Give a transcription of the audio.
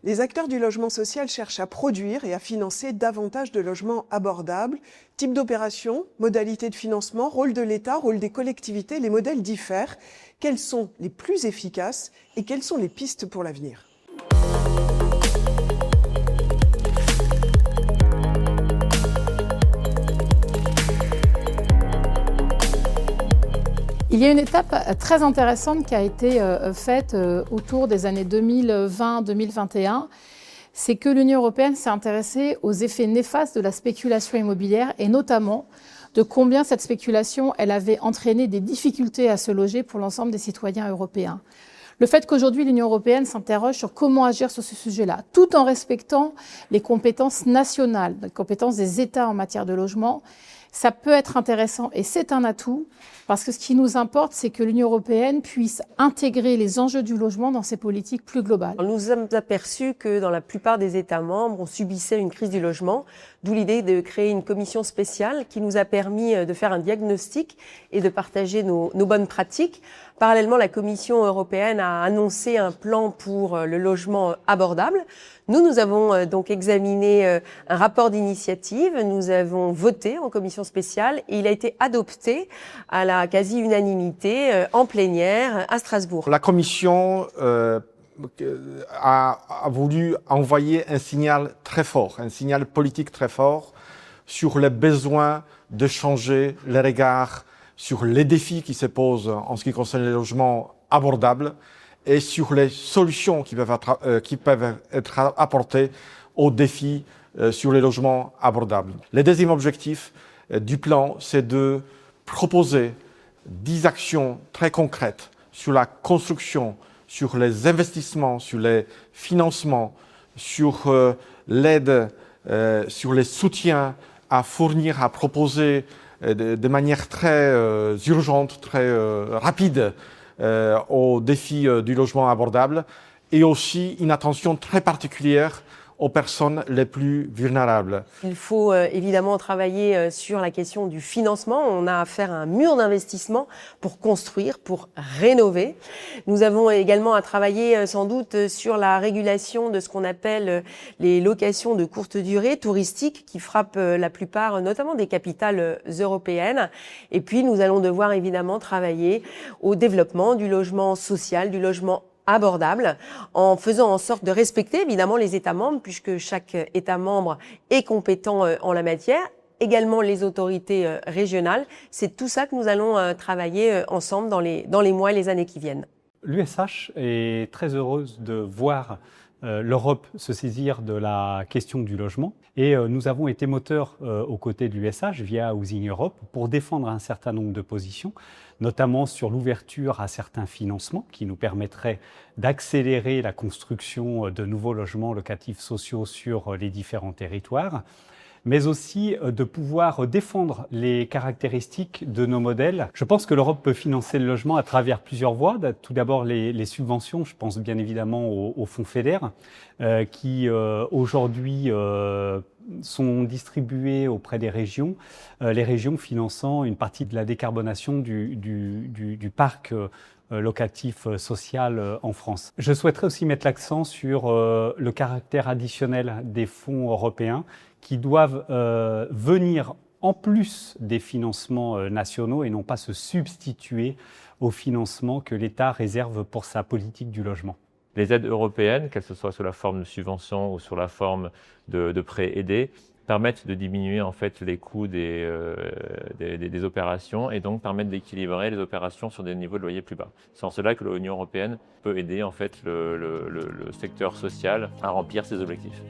Les acteurs du logement social cherchent à produire et à financer davantage de logements abordables. Type d'opération, modalité de financement, rôle de l'État, rôle des collectivités, les modèles diffèrent. Quels sont les plus efficaces et quelles sont les pistes pour l'avenir ? Il y a une étape très intéressante qui a été faite autour des années 2020-2021. C'est que l'Union européenne s'est intéressée aux effets néfastes de la spéculation immobilière et notamment de combien cette spéculation elle avait entraîné des difficultés à se loger pour l'ensemble des citoyens européens. Le fait qu'aujourd'hui l'Union européenne s'interroge sur comment agir sur ce sujet-là, tout en respectant les compétences nationales, les compétences des États en matière de logement, ça peut être intéressant et c'est un atout parce que ce qui nous importe, c'est que l'Union européenne puisse intégrer les enjeux du logement dans ses politiques plus globales. Nous nous sommes aperçus que dans la plupart des États membres, on subissait une crise du logement, d'où l'idée de créer une commission spéciale qui nous a permis de faire un diagnostic et de partager nos bonnes pratiques. Parallèlement, la Commission européenne a annoncé un plan pour le logement abordable. Nous avons donc examiné un rapport d'initiative, nous avons voté en commission spéciale et il a été adopté à la quasi-unanimité en plénière à Strasbourg. La Commission a voulu envoyer un signal très fort, un signal politique très fort sur le besoin de changer les regards sur les défis qui se posent en ce qui concerne les logements abordables et sur les solutions qui peuvent être apportées aux défis sur les logements abordables. Le deuxième objectif du plan, c'est de proposer 10 actions très concrètes sur la construction, sur les investissements, sur les financements, sur l'aide, sur les soutiens à fournir, à proposer de manière très urgente, très rapide aux défis du logement abordable et aussi une attention très particulière aux personnes les plus vulnérables. Il faut évidemment travailler sur la question du financement. On a à faire un mur d'investissement pour construire, pour rénover. Nous avons également à travailler sans doute sur la régulation de ce qu'on appelle les locations de courte durée touristiques qui frappent la plupart, notamment des capitales européennes. Et puis nous allons devoir évidemment travailler au développement du logement social, du logement abordable, en faisant en sorte de respecter évidemment les États membres, puisque chaque État membre est compétent en la matière, également les autorités régionales. C'est tout ça que nous allons travailler ensemble dans les mois et les années qui viennent. L'USH est très heureuse de voir l'Europe se saisir de la question du logement et nous avons été moteurs aux côtés de l'USH via Housing Europe pour défendre un certain nombre de positions, notamment sur l'ouverture à certains financements qui nous permettraient d'accélérer la construction de nouveaux logements locatifs sociaux sur les différents territoires, mais aussi de pouvoir défendre les caractéristiques de nos modèles. Je pense que l'Europe peut financer le logement à travers plusieurs voies. Tout d'abord les subventions, je pense bien évidemment au fonds FEDER, qui aujourd'hui sont distribués auprès des régions, les régions finançant une partie de la décarbonation du parc locatif social en France. Je souhaiterais aussi mettre l'accent sur le caractère additionnel des fonds européens qui doivent venir en plus des financements nationaux et non pas se substituer aux financements que l'État réserve pour sa politique du logement. Les aides européennes, qu'elles soient sous la forme de subventions ou sous la forme de prêts aidés, permettent de diminuer en fait les coûts des opérations et donc permettent d'équilibrer les opérations sur des niveaux de loyer plus bas. C'est en cela que l'Union européenne peut aider en fait le secteur social à remplir ses objectifs.